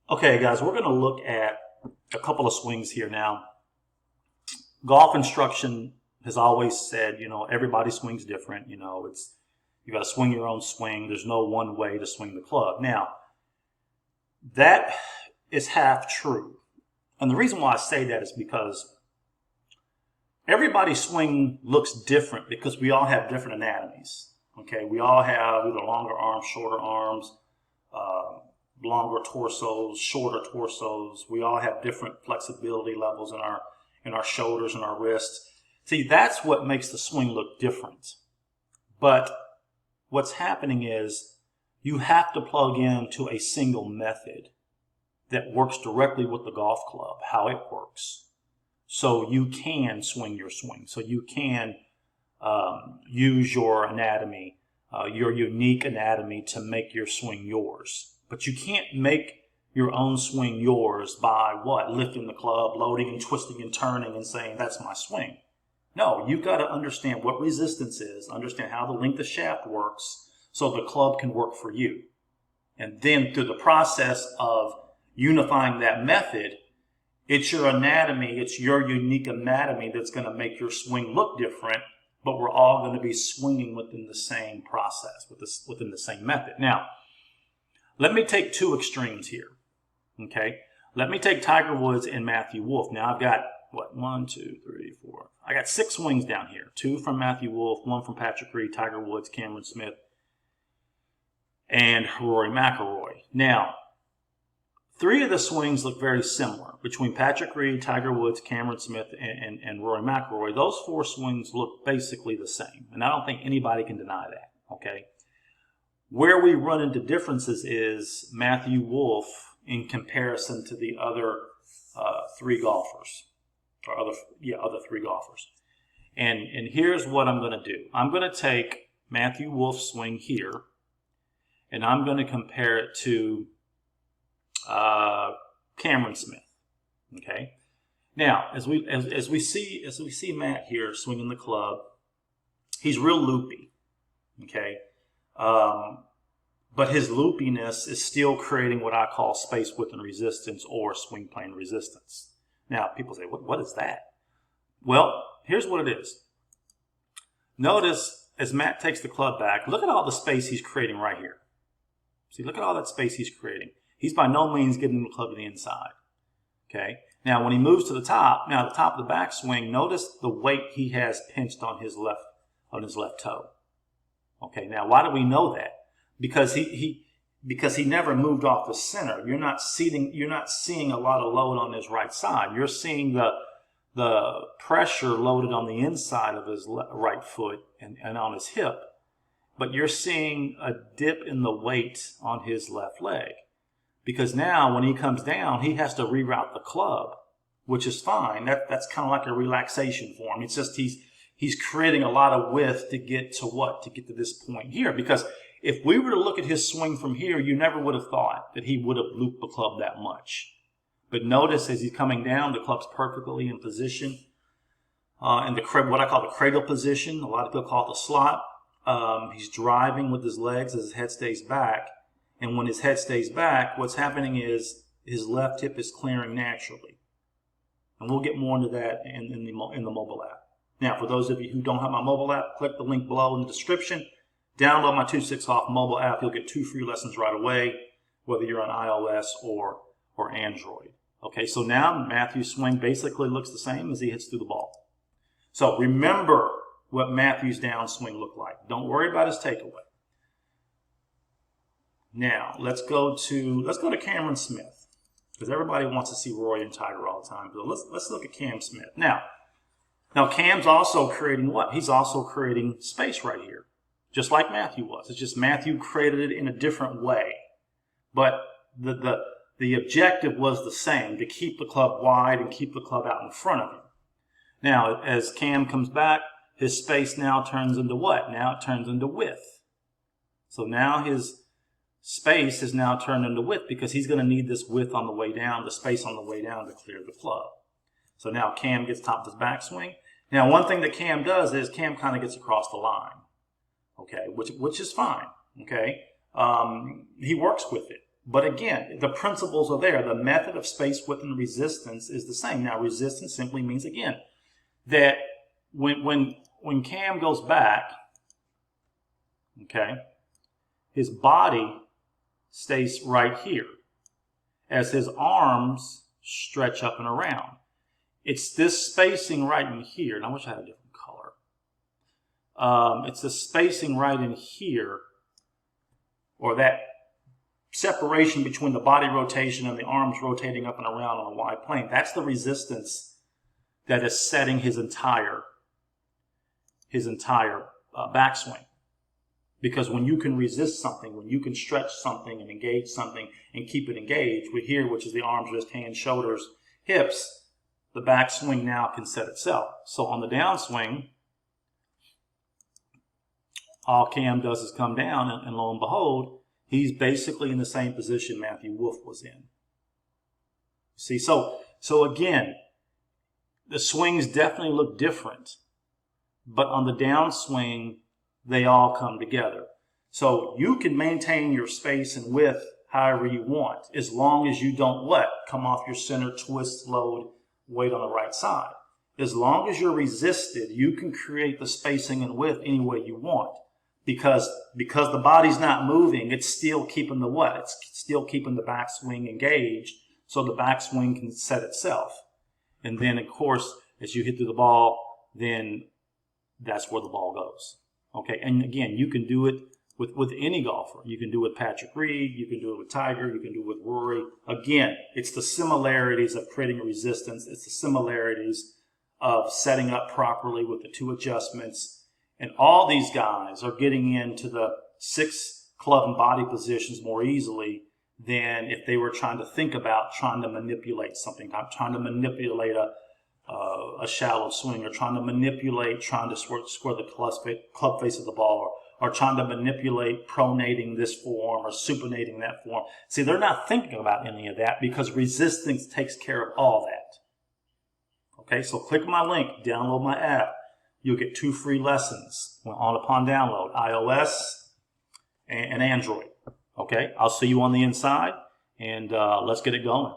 Okay, guys, we're going to look at a couple of swings here now. Golf instruction has always said, everybody swings different. You got to swing your own swing. There's no one way to swing the club. Now, that is half true. And the reason why I say that is because everybody's swing looks different because we all have different anatomies. Okay, we all have either longer arms, shorter arms, longer torsos, shorter torsos. We all have different flexibility levels in our shoulders and our wrists. See, that's what makes the swing look different. But what's happening is you have to plug into a single method that works directly with the golf club, how it works. So you can swing your swing. So you can use your anatomy, your unique anatomy to make your swing yours. But you can't make your own swing yours by what? Lifting the club, loading and twisting and turning and saying, that's my swing. No, you've got to understand what resistance is, understand how the length of shaft works so the club can work for you. And then through the process of unifying that method, it's your anatomy, it's your unique anatomy that's going to make your swing look different, but we're all going to be swinging within the same process, within the same method. Now, let me take two extremes here, okay? Let me take Tiger Woods and Matthew Wolff. Now, I've got, one, two, three, four. I got 6 swings down here. 2 from Matthew Wolff, 1 from Patrick Reed, Tiger Woods, Cameron Smith, and Rory McIlroy. Now, 3 of the swings look very similar between Patrick Reed, Tiger Woods, Cameron Smith, and Rory McIlroy. Those 4 swings look basically the same, and I don't think anybody can deny that, okay? Where we run into differences is Matthew Wolff in comparison to the other 3 golfers, or other 3 golfers. And here's what I'm going to do. I'm going to take Matthew Wolff's swing here, and I'm going to compare it to Cameron Smith. Okay. Now, as we see Matt here swinging the club, he's real loopy. Okay. But his loopiness is still creating what I call space width and resistance, or swing plane resistance. Now, people say, what is that? Well, here's what it is. Notice as Matt takes the club back, look at all the space he's creating right here. See, look at all that space he's creating. He's by no means getting the club to the inside. Okay. Now, when he moves to the top of the backswing, notice the weight he has pinched on his left toe. Okay. Now, why do we know that? Because he never moved off the center. You're not seeing a lot of load on his right side. You're seeing the pressure loaded on the inside of his right foot and on his hip, but you're seeing a dip in the weight on his left leg. Because now when he comes down, he has to reroute the club, which is fine. That's kind of like a relaxation for him. It's just he's creating a lot of width to get to what? To get to this point here. Because if we were to look at his swing from here, you never would have thought that he would have looped the club that much. But notice as he's coming down, the club's perfectly in position. In what I call the cradle position. A lot of people call it the slot. He's driving with his legs as his head stays back. And when his head stays back, what's happening is his left hip is clearing naturally. And we'll get more into that in the mobile app. Now, for those of you who don't have my mobile app, click the link below in the description. Download my 2-6 Off mobile app. You'll get 2 free lessons right away, whether you're on iOS or Android. Okay, so now Matthew's swing basically looks the same as he hits through the ball. So remember what Matthew's downswing looked like. Don't worry about his takeaway. Now, let's go to Cameron Smith, because everybody wants to see Roy and Tiger all the time. So let's look at Cam Smith. Now Cam's also creating what? He's also creating space right here, just like Matthew was. It's just Matthew created it in a different way. But the objective was the same, to keep the club wide and keep the club out in front of him. Now, as Cam comes back, his space now turns into what? Now it turns into width. So now his space is now turned into width because he's going to need this width on the way down, the space on the way down to clear the club. So now Cam gets top of his backswing. Now, one thing that Cam does is Cam kind of gets across the line, okay, which is fine, okay. He works with it. But again, the principles are there. The method of space, width, and resistance is the same. Now, resistance simply means, again, that when Cam goes back, okay, his body stays right here as his arms stretch up and around. It's this spacing right in here, and I wish I had a different color. It's the spacing right in here, or that separation between the body rotation and the arms rotating up and around on a Y plane. That's the resistance that is setting his entire backswing. Because when you can resist something, when you can stretch something and engage something and keep it engaged, with here, which is the arms, wrist, hands, shoulders, hips, the backswing now can set itself. So on the downswing, all Cam does is come down, and lo and behold, he's basically in the same position Matthew Wolff was in. See, so again, the swings definitely look different, but on the downswing, they all come together. So you can maintain your space and width however you want, as long as you don't what? Come off your center, twist, load, weight on the right side. As long as you're resisted, you can create the spacing and width any way you want. Because the body's not moving, it's still keeping the what? It's still keeping the backswing engaged, so the backswing can set itself. And then, of course, as you hit through the ball, then that's where the ball goes. Okay, and again, you can do it with any golfer. You can do it with Patrick Reed, you can do it with Tiger, you can do it with Rory. Again, it's the similarities of creating resistance. It's the similarities of setting up properly with the two adjustments. And all these guys are getting into the 6 club and body positions more easily than if they were trying to think about trying to manipulate something, trying to manipulate a shallow swing, or trying to square the club face of the ball, or trying to manipulate pronating this form or supinating that form. See, they're not thinking about any of that because resistance takes care of all that. Okay, so click my link, download my app. You'll get 2 free lessons upon download, iOS and Android. Okay, I'll see you on the inside, and let's get it going.